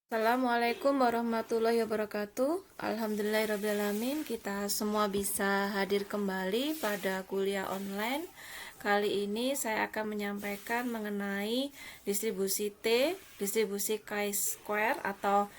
Assalamualaikum warahmatullahi wabarakatuh. Alhamdulillahirrabbilalamin, kita semua bisa hadir kembali pada kuliah online. Kali ini saya akan menyampaikan mengenai distribusi T, distribusi chi-square atau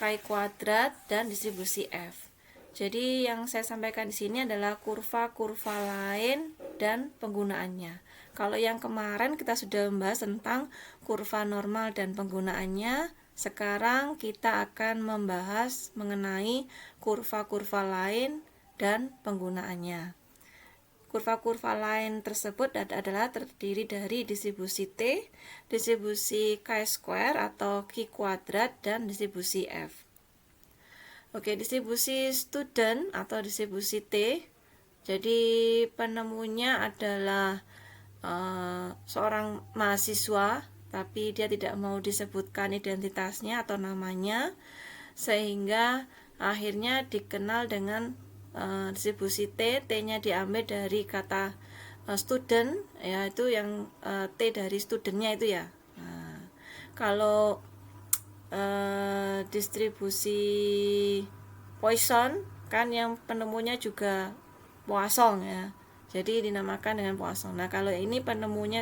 chi kuadrat, dan distribusi F. Jadi yang saya sampaikan di sini adalah kurva-kurva lain dan penggunaannya. Kalau yang kemarin kita sudah membahas tentang kurva normal dan penggunaannya, sekarang kita akan membahas mengenai kurva-kurva lain dan penggunaannya. Kurva-kurva lain tersebut adalah terdiri dari distribusi T, distribusi chi-square atau chi kuadrat, dan distribusi F. Oke, distribusi student atau distribusi T. Jadi penemunya adalah seorang mahasiswa, tapi dia tidak mau disebutkan identitasnya atau namanya, sehingga akhirnya dikenal dengan distribusi T. T-nya diambil dari kata student, yaitu yang T dari studentnya itu ya. Nah, kalau distribusi Poisson kan yang penemunya juga Poisson ya. Jadi dinamakan dengan Poisson. Nah, kalau ini penemunya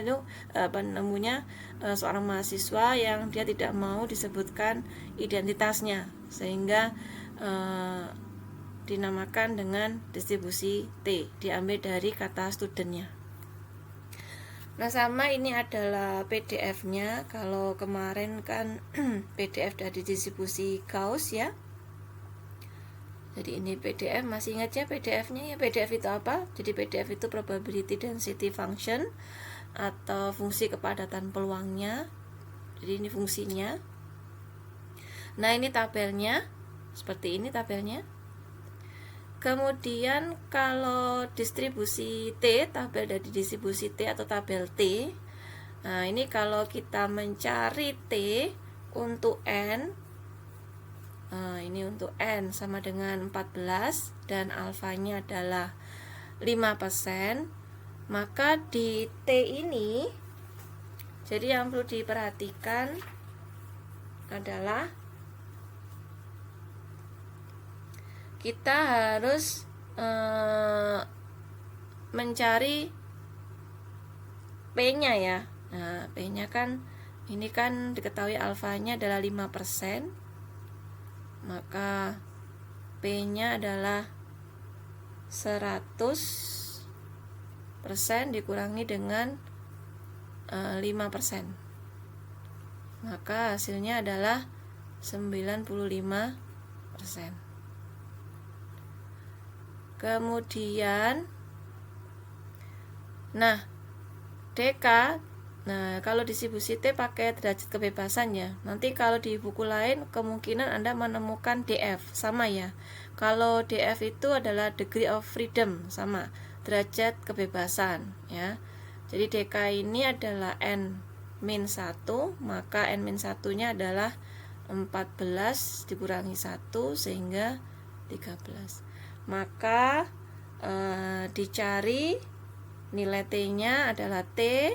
seorang mahasiswa yang dia tidak mau disebutkan identitasnya, sehingga dinamakan dengan distribusi T, diambil dari kata studentnya. Nah, sama ini adalah PDF-nya. Kalau kemarin kan PDF dari distribusi Gauss ya. Jadi ini PDF, masih ingat ya PDF-nya ya? PDF itu apa? Jadi PDF itu probability density function atau fungsi kepadatan peluangnya. Jadi ini fungsinya. Nah, ini tabelnya. Seperti ini tabelnya. Kemudian kalau distribusi T, tabel dari distribusi T atau tabel T. Nah, ini kalau kita mencari T untuk N, ini untuk N sama dengan 14 dan alfanya adalah 5%, maka di T ini, jadi yang perlu diperhatikan adalah kita harus mencari P-nya ya. Nah, P-nya kan ini kan diketahui alfanya adalah 5%, maka P-nya adalah 100% dikurangi dengan 5%, maka hasilnya adalah 95%. Kemudian DK, kalau distribusi T pakai derajat kebebasan ya. Nanti kalau di buku lain kemungkinan Anda menemukan DF, sama ya. Kalau DF itu adalah degree of freedom, sama, derajat kebebasan ya. Jadi DK ini adalah N-1, maka N-1-nya adalah 14 dikurangi 1 sehingga 13. Maka dicari nilai T-nya adalah T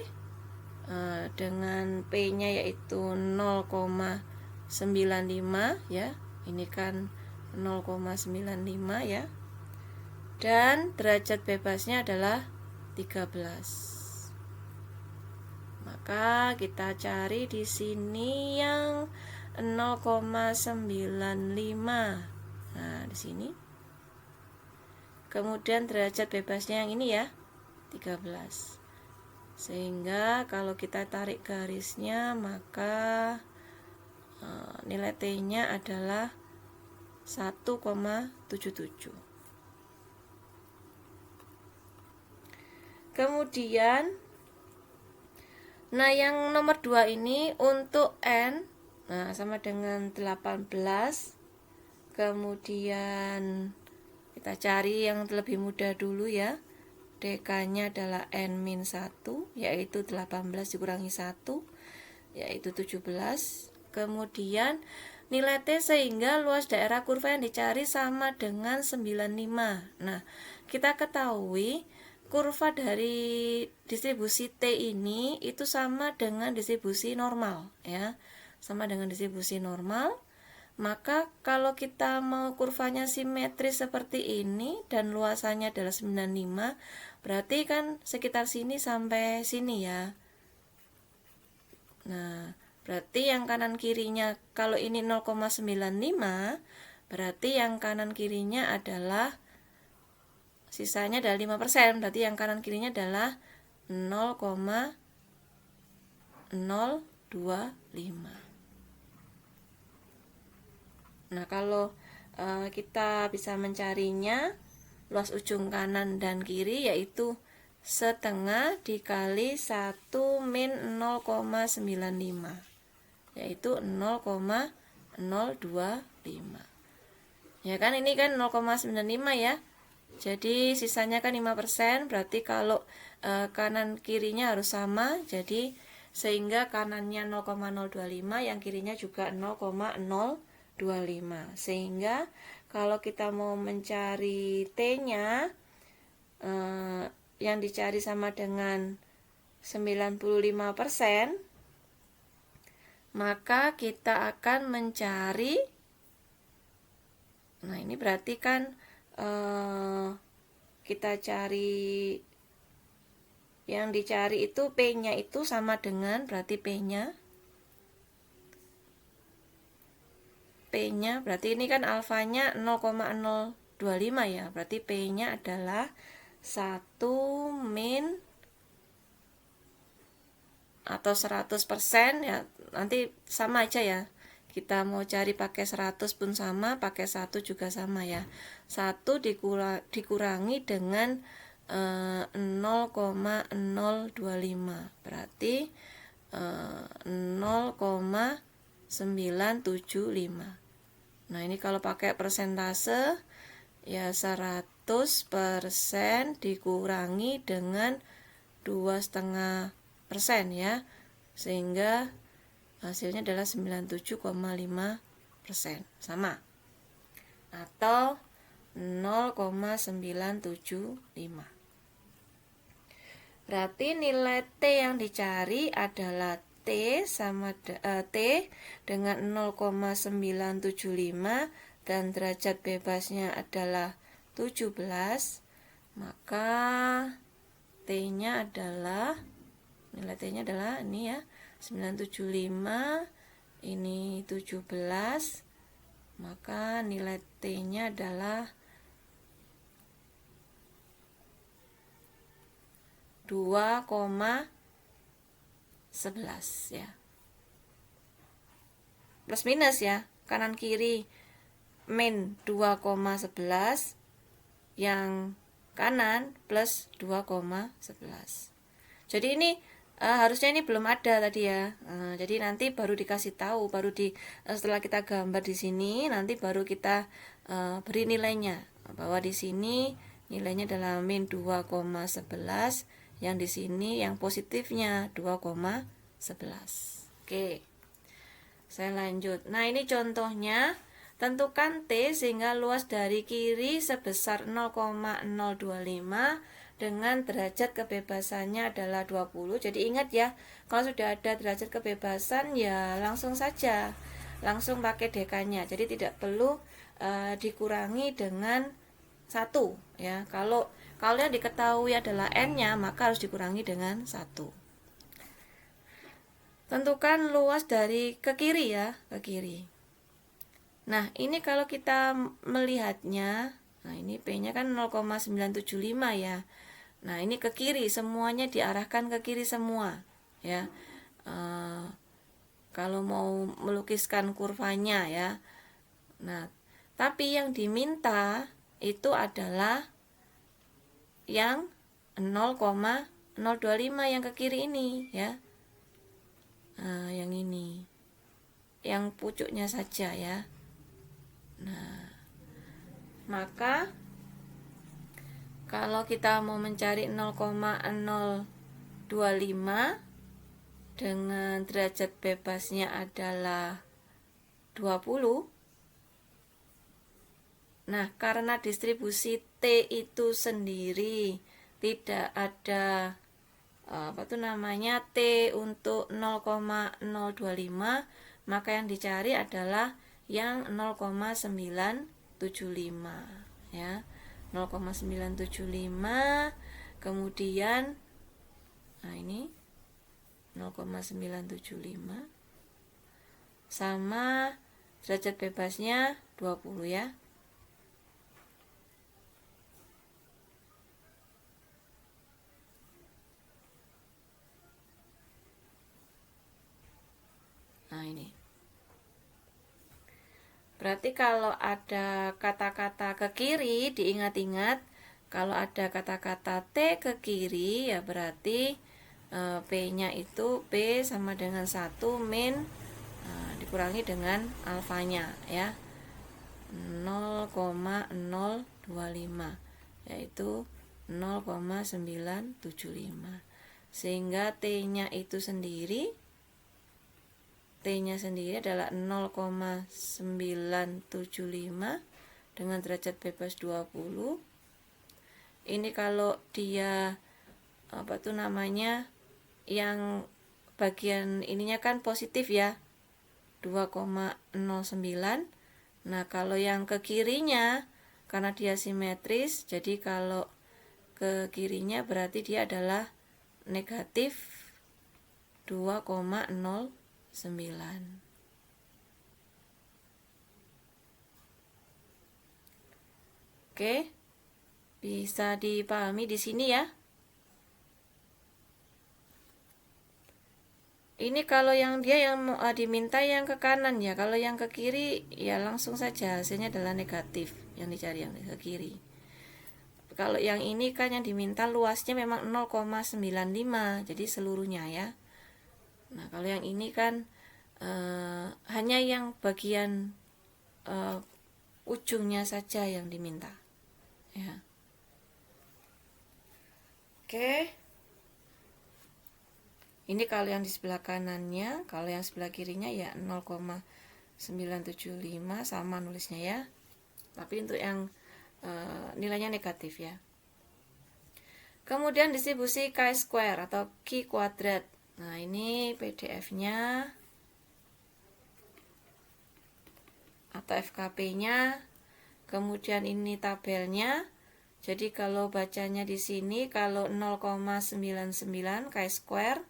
dengan P-nya yaitu 0,95 ya. Ini kan 0,95 ya. Dan derajat bebasnya adalah 13. Maka kita cari di sini yang 0,95. Nah, di sini. Kemudian derajat bebasnya yang ini ya, 13. Sehingga kalau kita tarik garisnya, maka nilai T-nya adalah 1,77. Kemudian yang nomor 2 ini untuk N, sama dengan 18. Kemudian kita cari yang lebih mudah dulu ya. DK-nya adalah N-1, yaitu 18 dikurangi 1, yaitu 17. Kemudian nilai T sehingga luas daerah kurva yang dicari sama dengan 95. Nah, kita ketahui kurva dari distribusi T ini itu sama dengan distribusi normal ya. sama dengan distribusi normal. Maka kalau kita mau kurvanya simetris seperti ini dan luasannya adalah 95, berarti kan sekitar sini sampai sini ya. Nah, berarti yang kanan kirinya, kalau ini 0,95, berarti yang kanan kirinya adalah, sisanya adalah 5%, berarti yang kanan kirinya adalah 0,025. Nah, kalau kita bisa mencarinya, luas ujung kanan dan kiri yaitu setengah dikali 1 min 0,95, yaitu 0,025. Ya kan, ini kan 0,95 ya. Jadi sisanya kan 5%, berarti kalau kanan kirinya harus sama, jadi sehingga kanannya 0,025, yang kirinya juga 0,025. Sehingga kalau kita mau mencari T-nya, yang dicari sama dengan 95%, maka kita akan mencari, nah ini berarti kan kita cari, yang dicari itu P-nya itu sama dengan, berarti P-nya berarti ini kan alfanya 0,025 ya, berarti P-nya adalah 1 min atau 100% ya, nanti sama aja ya. Kita mau cari pakai 100 pun sama, pakai 1 juga sama ya. 1 dikurangi dengan 0,025, berarti 0,975. Nah, ini kalau pakai persentase ya 100% dikurangi dengan 2,5% ya, sehingga hasilnya adalah 97,5%, sama atau 0,975. Berarti nilai T yang dicari adalah T dengan 0,975 dan derajat bebasnya adalah 17, maka T-nya adalah, nilai T-nya adalah ini ya, 975, ini 17, maka nilai T-nya adalah 2,11 ya. Plus minus ya, kanan kiri min 2,11, yang kanan plus 2,11. Jadi ini harusnya ini belum ada tadi ya. Jadi nanti baru dikasih tahu, setelah kita gambar di sini, nanti baru kita beri nilainya, bahwa di sini nilainya adalah min 2,11, yang di sini yang positifnya 2,11. Oke. Saya lanjut. Nah, ini contohnya. Tentukan T sehingga luas dari kiri sebesar 0,025 dengan derajat kebebasannya adalah 20. Jadi ingat ya, kalau sudah ada derajat kebebasan ya langsung saja, langsung pakai DK-nya. Jadi tidak perlu dikurangi dengan 1 ya. Kalau yang diketahui adalah N-nya, maka harus dikurangi dengan 1. Tentukan luas dari ke kiri ya, ke kiri. Nah, ini kalau kita melihatnya, nah ini P-nya kan 0,975 ya. Nah, ini ke kiri, semuanya diarahkan ke kiri semua ya. Kalau mau melukiskan kurvanya ya. Nah, tapi yang diminta itu adalah yang 0,025 yang ke kiri ini ya. Nah, yang ini, yang pucuknya saja ya. Nah, maka kalau kita mau mencari 0,025 dengan derajat bebasnya adalah 20. Nah, karena distribusi T itu sendiri tidak ada T untuk 0,025, maka yang dicari adalah yang 0,975 ya. 0,975, kemudian nah ini 0,975 sama derajat bebasnya 20 ya. Nah ini. Berarti kalau ada kata-kata ke kiri, diingat-ingat, kalau ada kata-kata T ke kiri, ya berarti P-nya itu P sama dengan 1 min dikurangi dengan alfanya ya, 0,025, yaitu 0,975. Sehingga T-nya itu sendiri, T-nya sendiri adalah 0,975 dengan derajat bebas 20. Ini kalau dia yang bagian ininya kan positif ya, 2,09. Nah, kalau yang ke kirinya karena dia simetris, jadi kalau ke kirinya berarti dia adalah negatif 2,09. Oke, bisa dipahami di sini ya. Ini kalau yang diminta yang ke kanan ya, kalau yang ke kiri ya langsung saja hasilnya adalah negatif, yang dicari yang ke kiri. Kalau yang ini kan yang diminta luasnya memang 0,95, jadi seluruhnya ya. Nah, kalau yang ini kan hanya yang bagian ujungnya saja yang diminta ya. Oke, ini kalau yang di sebelah kanannya, kalau yang sebelah kirinya ya 0,975 sama nulisnya ya, tapi untuk yang nilainya negatif ya. Kemudian distribusi chi-square atau chi kuadrat. Nah, ini PDF-nya atau FKP-nya. Kemudian ini tabelnya. Jadi kalau bacanya di sini, kalau 0,99 chi-square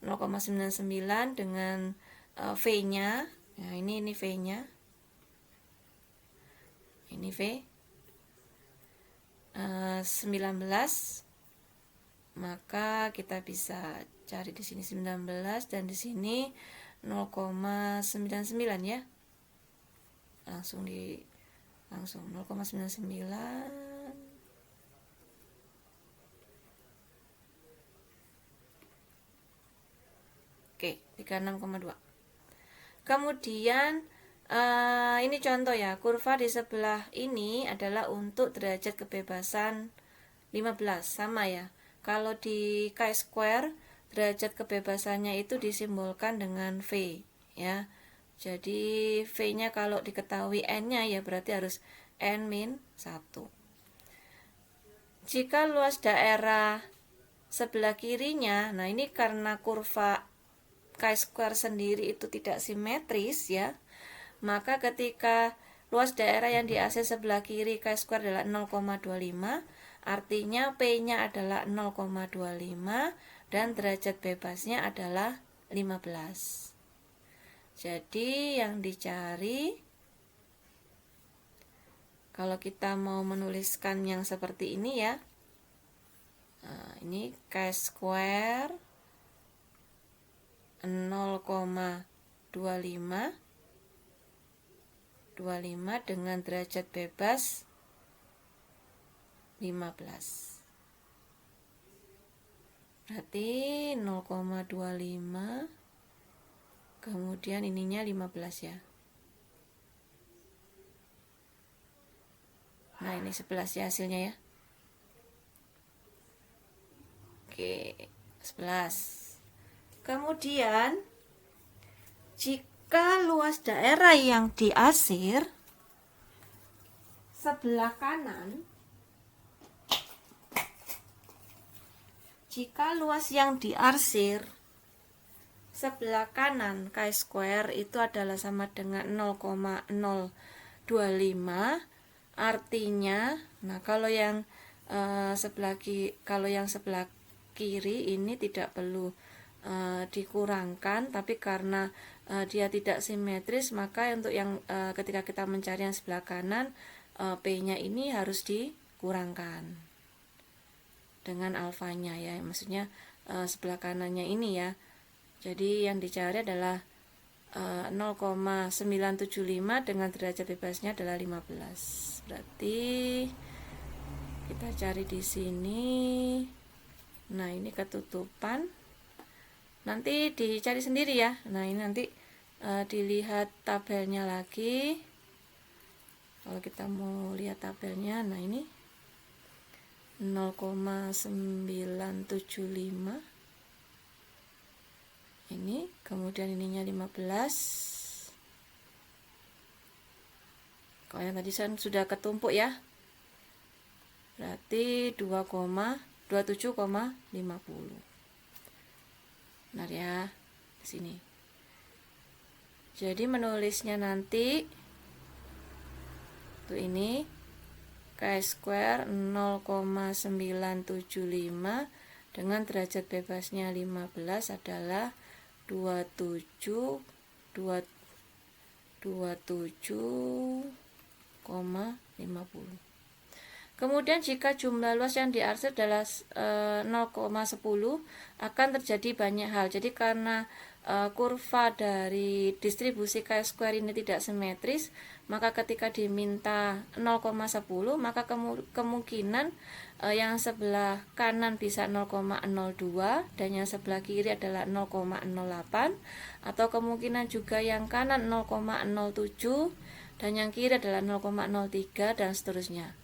0,99 dengan V-nya. Nah, ini V-nya. Ini V 19. Maka kita bisa cari di sini 19 dan di sini 0,99 ya. Langsung 0,99. Oke, 36,2. Kemudian ini contoh ya, kurva di sebelah ini adalah untuk derajat kebebasan 15, sama ya. Kalau di chi-square derajat kebebasannya itu disimbolkan dengan V ya. Jadi V-nya kalau diketahui N-nya ya berarti harus N-1. Jika luas daerah sebelah kirinya, nah ini karena kurva chi-square sendiri itu tidak simetris ya, maka ketika luas daerah yang diaser sebelah kiri chi-square adalah 0,25, artinya P-nya adalah 0,25 dan derajat bebasnya adalah 15. Jadi yang dicari, kalau kita mau menuliskan yang seperti ini ya, nah, ini chi-square 0,25 dengan derajat bebas 15. Berarti 0,25 kemudian ininya 15 ya. Nah, ini 11 ya hasilnya ya. Oke, 11. Kemudian jika luas daerah yang diarsir sebelah kanan, jika luas yang diarsir sebelah kanan chi-square itu adalah sama dengan 0,025, artinya kalau yang sebelah kiri ini tidak perlu dikurangkan, tapi karena dia tidak simetris, maka untuk yang ketika kita mencari yang sebelah kanan, P-nya ini harus dikurangkan dengan alfanya ya, maksudnya sebelah kanannya ini ya. Jadi yang dicari adalah 0,975 dengan derajat bebasnya adalah 15. Berarti kita cari di sini. Nah, ini ketutupan. Nanti dicari sendiri ya. Nah, ini nanti dilihat tabelnya lagi. Kalau kita mau lihat tabelnya, nah ini 0,975. Ini, kemudian ininya 15. Kalau yang tadi sudah ketumpuk ya. Berarti 27,50. Benar ya, di sini. Jadi menulisnya nanti tuh ini chi-square 0,975 dengan derajat bebasnya 15 adalah 27,50. Kemudian jika jumlah luas yang diarsir adalah 0,10, akan terjadi banyak hal. Jadi karena kurva dari distribusi chi-square ini tidak simetris, maka ketika diminta 0,10, maka kemungkinan yang sebelah kanan bisa 0,02 dan yang sebelah kiri adalah 0,08, atau kemungkinan juga yang kanan 0,07 dan yang kiri adalah 0,03 dan seterusnya.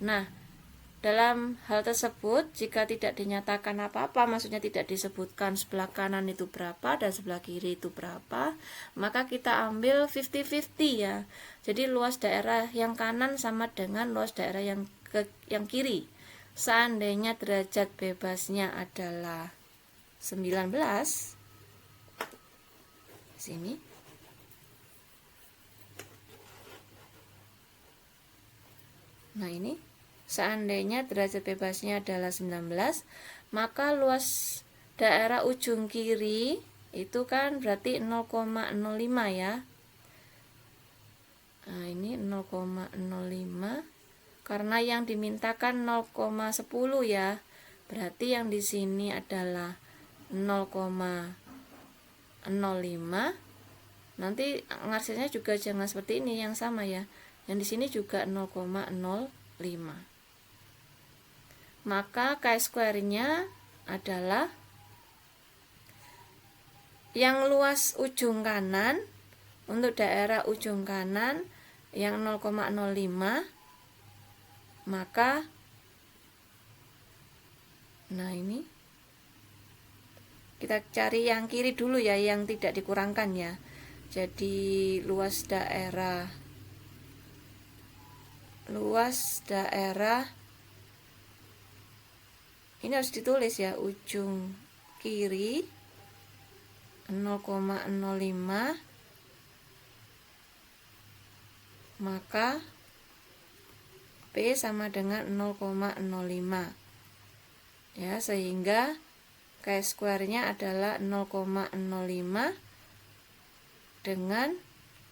Nah, dalam hal tersebut, jika tidak dinyatakan apa-apa, maksudnya tidak disebutkan sebelah kanan itu berapa dan sebelah kiri itu berapa, maka kita ambil 50-50 ya. Jadi luas daerah yang kanan sama dengan luas daerah yang kiri. Seandainya derajat bebasnya adalah 19, sini. Nah, ini seandainya derajat bebasnya adalah 19, maka luas daerah ujung kiri itu kan berarti 0,05 ya. Nah, ini 0,05 karena yang dimintakan 0,10 ya. Berarti yang di sini adalah 0,05. Nanti ngarsirnya juga jangan seperti ini, yang sama ya. Yang di sini juga 0,05. Maka chi-square-nya adalah yang luas ujung kanan, untuk daerah ujung kanan yang 0,05, maka nah ini kita cari yang kiri dulu ya, yang tidak dikurangkan ya. Jadi luas daerah ini harus ditulis ya, ujung kiri 0,05, maka P sama dengan 0,05 ya, sehingga chi-square-nya adalah 0,05 dengan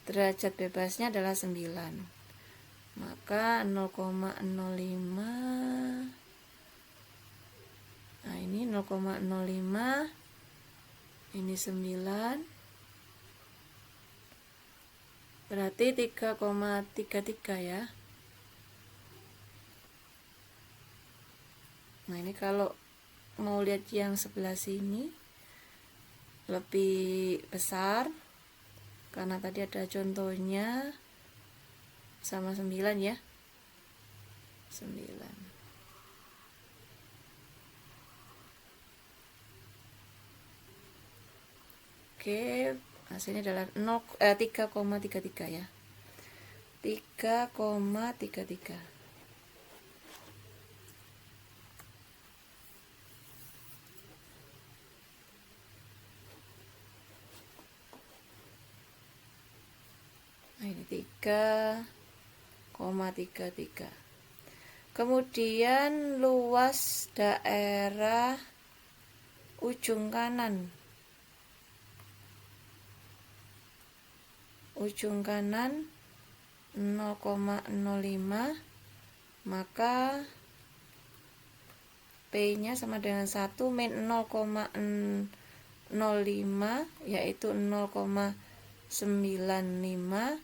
derajat bebasnya adalah 9. Maka 0,05, nah ini 0,05, ini 9, berarti 3,33 ya. Nah, ini kalau mau lihat yang sebelah sini lebih besar, karena tadi ada contohnya sama 9 ya, 9. Oke, hasilnya adalah 3,33 ya, 3,33. 3,33. Kemudian luas daerah ujung kanan 0,05, maka P-nya sama dengan 1 min 0,05 yaitu 0,95,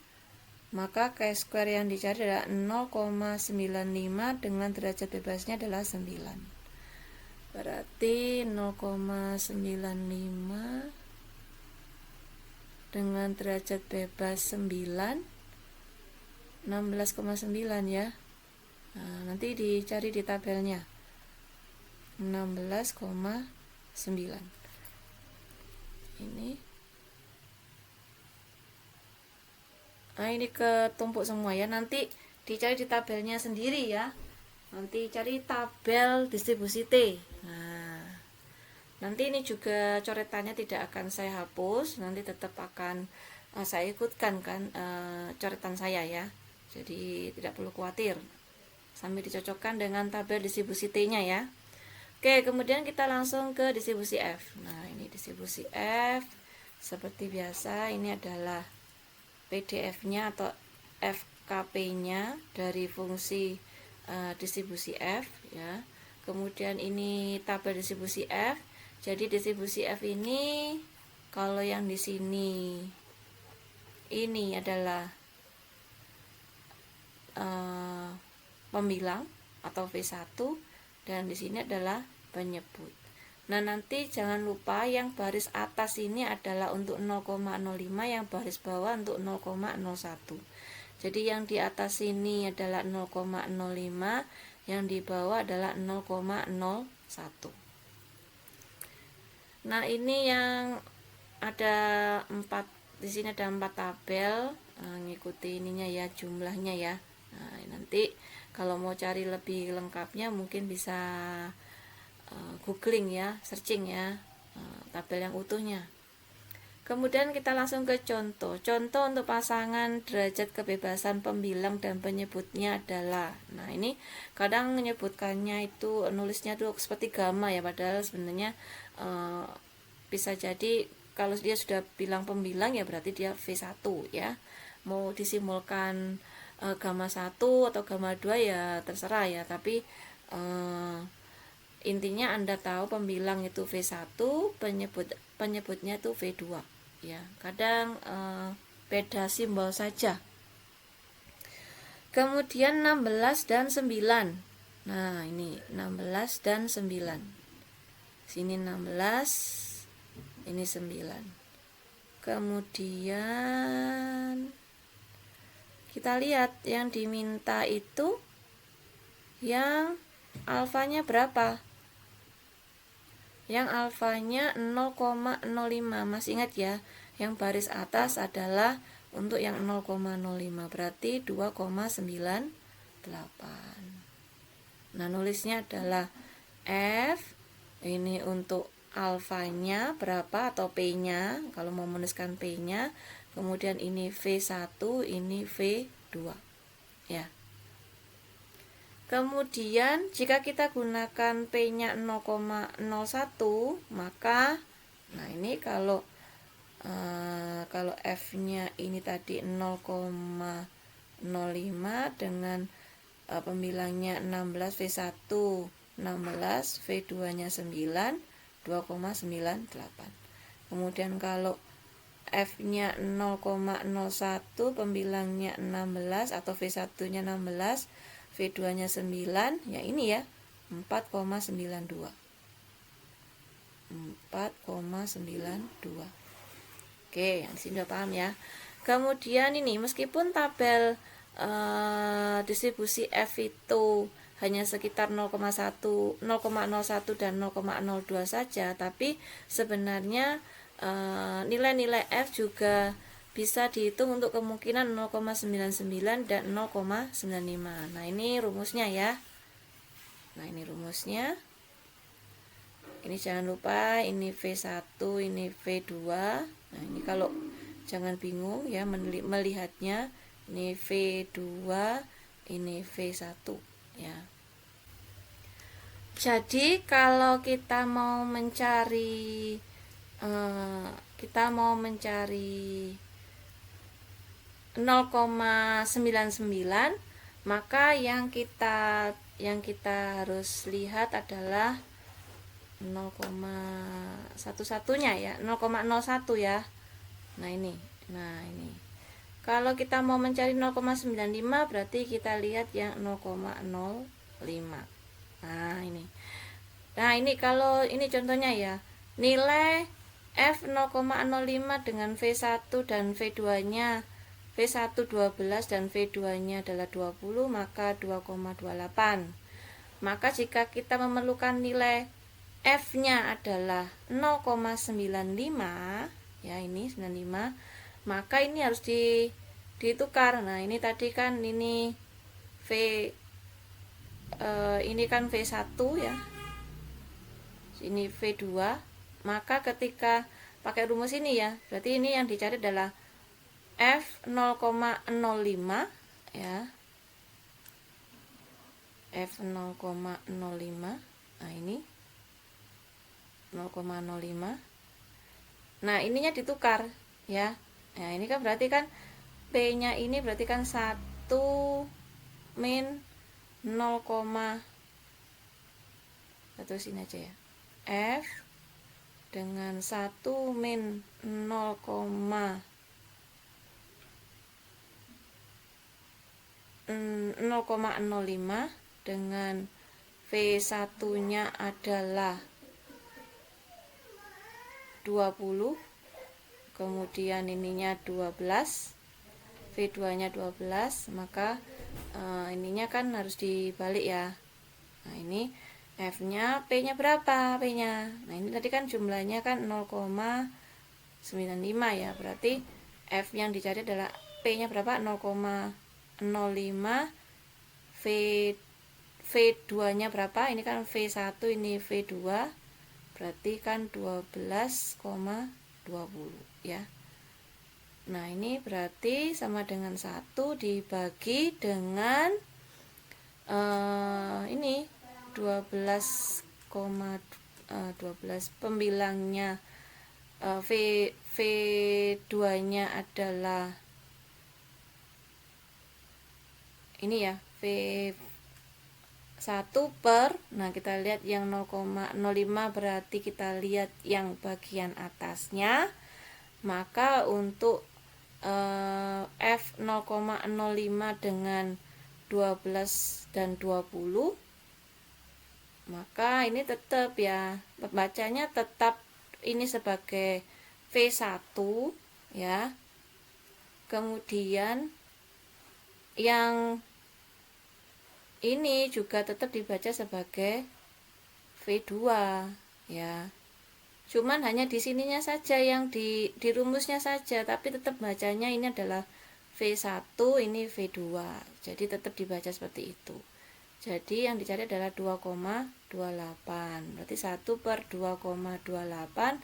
maka chi-square yang dicari adalah 0,95 dengan derajat bebasnya adalah 9. Berarti 0,95 dengan derajat bebas 9, 16,9 ya. Nah, nanti dicari di tabelnya. 16,9. Ini. Nah, ini ketumpuk semua ya. Nanti dicari di tabelnya sendiri ya. Nanti cari tabel distribusi T. Nah, nanti ini juga coretannya tidak akan saya hapus, nanti tetap akan saya ikutkan kan coretan saya ya. Jadi tidak perlu khawatir. Sambil dicocokkan dengan tabel distribusi T-nya ya. Oke, kemudian kita langsung ke distribusi F. Nah, ini distribusi F. Seperti biasa, ini adalah PDF-nya atau FKP-nya dari fungsi distribusi F ya. Kemudian ini tabel distribusi F. Jadi distribusi F ini kalau yang di sini ini adalah pembilang atau V1 dan di sini adalah penyebut. Nah, nanti jangan lupa yang baris atas ini adalah untuk 0,05, yang baris bawah untuk 0,01. Jadi yang di atas ini adalah 0,05, yang di bawah adalah 0,01. Nah, ini yang ada 4, di sini ada 4 tabel, ngikuti ininya ya, jumlahnya ya. Nah, nanti kalau mau cari lebih lengkapnya mungkin bisa googling ya, searching ya, tabel yang utuhnya. Kemudian kita langsung ke contoh. Contoh untuk pasangan derajat kebebasan pembilang dan penyebutnya adalah, nah ini kadang menyebutkannya itu nulisnya tuh seperti gamma ya, padahal sebenarnya bisa jadi kalau dia sudah bilang pembilang ya berarti dia V1 ya. Mau disimbolkan gamma 1 atau gamma 2 ya terserah ya, tapi intinya Anda tahu pembilang itu V1, penyebutnya itu V2 ya. Kadang beda simbol saja. Kemudian 16 dan 9. Nah, ini 16 dan 9. Sini 16, ini 9. Kemudian kita lihat yang diminta itu yang alfanya berapa? Yang alfanya 0,05. Masih ingat ya, yang baris atas adalah untuk yang 0,05, berarti 2,98. Nah, nulisnya adalah F, ini untuk alfanya berapa atau P-nya, kalau mau menuliskan P-nya. Kemudian ini V1, ini V2 ya. Kemudian jika kita gunakan P-nya 0,01, maka nah ini kalau F-nya ini tadi 0,05 dengan pembilangnya 16, V1 16, V2-nya 9, 2,98. Kemudian kalau F-nya 0,01, pembilangnya 16 atau V1-nya 16, V2-nya 9, ya ini ya, 4,92. 4,92. Oke, yang di sini udah paham ya. Kemudian ini meskipun tabel distribusi F itu hanya sekitar 0,1, 0,01 dan 0,02 saja, tapi sebenarnya nilai-nilai F juga bisa dihitung untuk kemungkinan 0,99 dan 0,95. Nah, ini rumusnya ya. Nah, ini rumusnya. Ini jangan lupa, ini V1, ini V2. Nah, ini kalau jangan bingung ya melihatnya. Ini V2, ini V1 ya. Jadi kalau kita mau mencari 0,99, maka yang kita harus lihat adalah 0,11-nya ya, 0,01 ya. Nah ini kalau kita mau mencari 0,95 berarti kita lihat yang 0,05. Nah ini kalau ini contohnya ya, nilai F 0,05 dengan V1 dan V2 nya, V1 12 dan V2 nya adalah 20, maka 2,28. Maka jika kita memerlukan nilai F nya adalah 0,95 ya, ini 95, maka ini harus ditukar. Nah ini tadi kan ini ini kan V1 ya, ini V2, maka ketika pakai rumus ini ya, berarti ini yang dicari adalah F 0,05 ya, F 0,05. Nah ini 0,05. Nah ininya ditukar ya. Nah ini kan berarti kan P nya ini berarti kan 1 min 0, atau sini aja ya, F dengan 1 min 0,05 dengan V1 nya adalah 20, kemudian ininya 12, V2 nya 12, maka ininya kan harus dibalik ya. Nah ini F nya, P nya berapa P nya, nah ini tadi kan jumlahnya kan 0,95 ya, berarti F yang dicari adalah P nya berapa, 0,05, V2 nya berapa, ini kan V1, ini V2, berarti kan 12,20 ya. Nah ini berarti sama dengan 1 dibagi dengan ini 12 pembilangnya, V2 nya adalah ini ya, V1 per, nah kita lihat yang 0,05 berarti kita lihat yang bagian atasnya, maka untuk F 0,05 dengan 12 dan 20, maka ini tetap ya, bacanya tetap ini sebagai V1 ya. Kemudian yang ini juga tetap dibaca sebagai V2 ya. Cuman hanya di sininya saja yang di rumusnya saja, tapi tetap bacanya ini adalah V1, ini V2. Jadi tetap dibaca seperti itu. Jadi yang dicari adalah 2,28. Berarti 1 per 2,28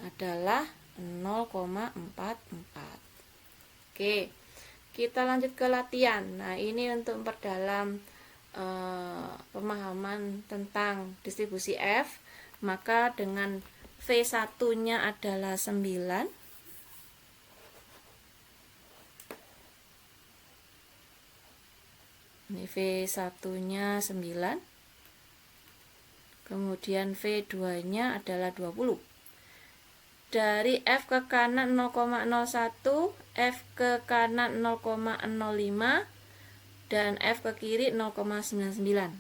adalah 0,44. Oke, kita lanjut ke latihan. Nah ini untuk memperdalam pemahaman tentang distribusi F, maka dengan V1 nya adalah 9, ini V1 nya 9, kemudian V2 nya adalah 20. Dari F ke kanan 0,01, F ke kanan 0,05, dan F ke kiri 0,99.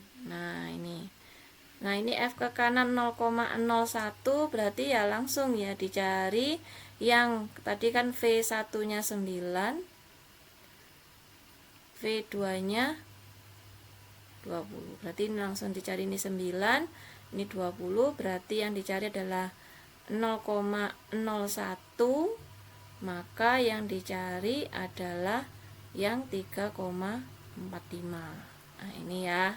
Nah ini F ke kanan 0,01 berarti ya langsung ya dicari yang tadi kan V1 nya 9, V2 nya 20, berarti ini langsung dicari, ini 9, ini 20, berarti yang dicari adalah 0,01, maka yang dicari adalah yang 3,45. Nah ini ya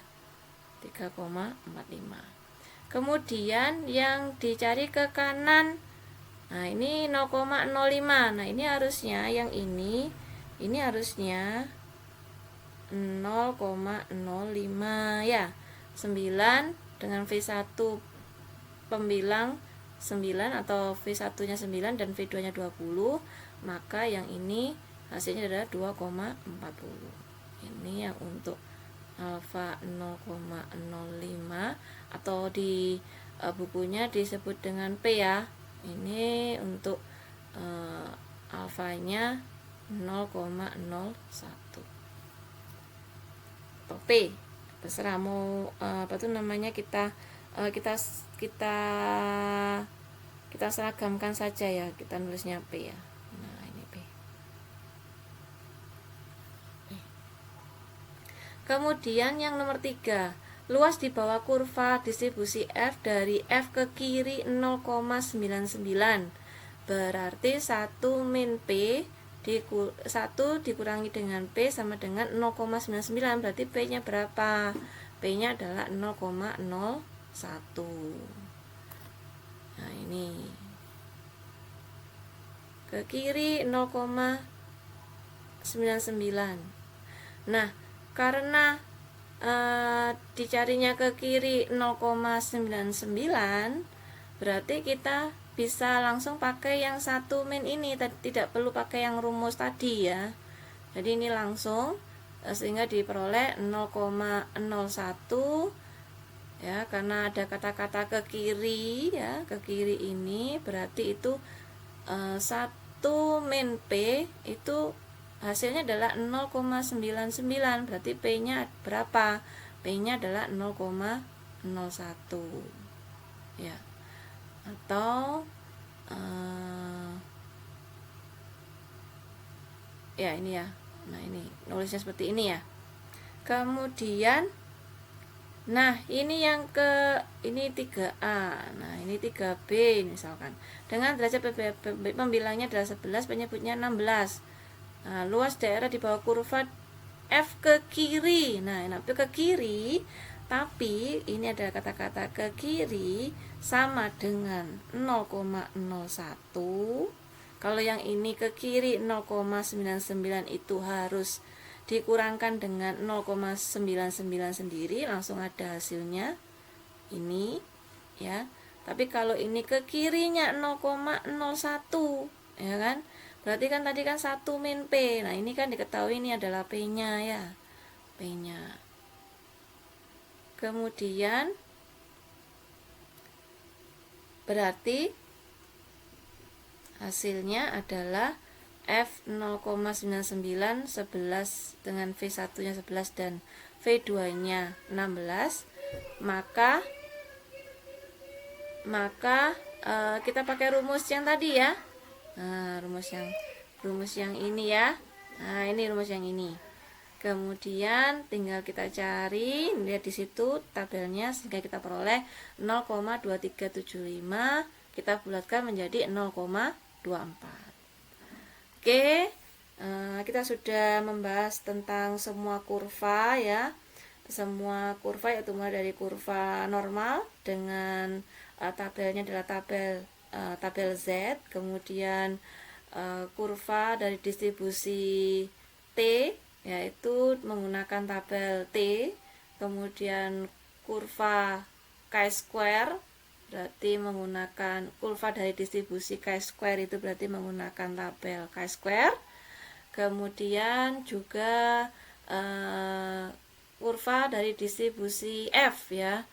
3,45. Kemudian yang dicari ke kanan, nah ini 0,05. Nah ini harusnya yang ini Ini harusnya 0,05 ya. 9 dengan V1 pembilang 9 atau V1 nya 9 dan V2 nya 20, maka yang ini hasilnya adalah 2,40. Ini yang untuk alfa 0,05 atau di bukunya disebut dengan P ya. Ini untuk alfanya 0,01 atau P, terserah mau apa tuh namanya, kita seragamkan saja ya, kita nulisnya P ya. Nah ini P. Kemudian yang nomor 3, luas di bawah kurva distribusi F dari F ke kiri 0,99, berarti 1 min P 1 dikurangi dengan P sama dengan 0,99, berarti P nya berapa? P nya adalah 0,01. Nah ini ke kiri 0,99. Nah karena dicarinya ke kiri 0,99, berarti kita bisa langsung pakai yang 1 min ini, tidak perlu pakai yang rumus tadi ya. Jadi ini langsung, sehingga diperoleh 0,01 ya, karena ada kata-kata ke kiri ya, ke kiri ini berarti itu 1 min P itu hasilnya adalah 0,99, berarti P nya berapa? P nya adalah 0,01 ya. Atau ya ini ya. Nah ini nulisnya seperti ini ya. Kemudian nah ini yang ini 3A, nah ini 3B misalkan, dengan derajat pembilangnya adalah 11, penyebutnya 16. Nah, luas daerah di bawah kurva F ke kiri. Nah, ini ke kiri, tapi ini ada kata-kata ke kiri sama dengan 0,01. Kalau yang ini ke kiri 0,99 itu harus dikurangkan dengan 0,99 sendiri, langsung ada hasilnya ini ya. Tapi kalau ini ke kirinya 0,01 ya kan, berarti kan tadi kan 1 min P. Nah ini kan diketahui ini adalah P nya ya, P nya. Kemudian berarti hasilnya adalah F 0,99, 11 dengan V1 nya 11 dan V2 nya 16. Maka kita pakai rumus yang tadi ya. Nah, rumus yang ini ya. Nah, ini rumus yang ini. Kemudian tinggal kita cari, lihat di situ tabelnya, sehingga kita peroleh 0,2375, kita bulatkan menjadi 0,24. Oke, kita sudah membahas tentang semua kurva ya. Semua kurva, yaitu mulai dari kurva normal dengan tabelnya adalah tabel Z, kemudian kurva dari distribusi T yaitu menggunakan tabel T, kemudian kurva chi-square berarti menggunakan kurva dari distribusi chi-square itu berarti menggunakan tabel chi-square, kemudian juga kurva dari distribusi F ya,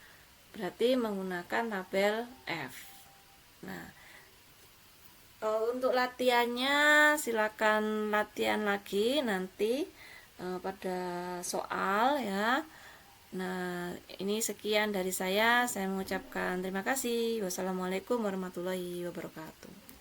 berarti menggunakan tabel F. Nah, untuk latihannya silakan latihan lagi nanti pada soal ya. Nah, ini sekian dari saya mengucapkan terima kasih. Wassalamualaikum warahmatullahi wabarakatuh.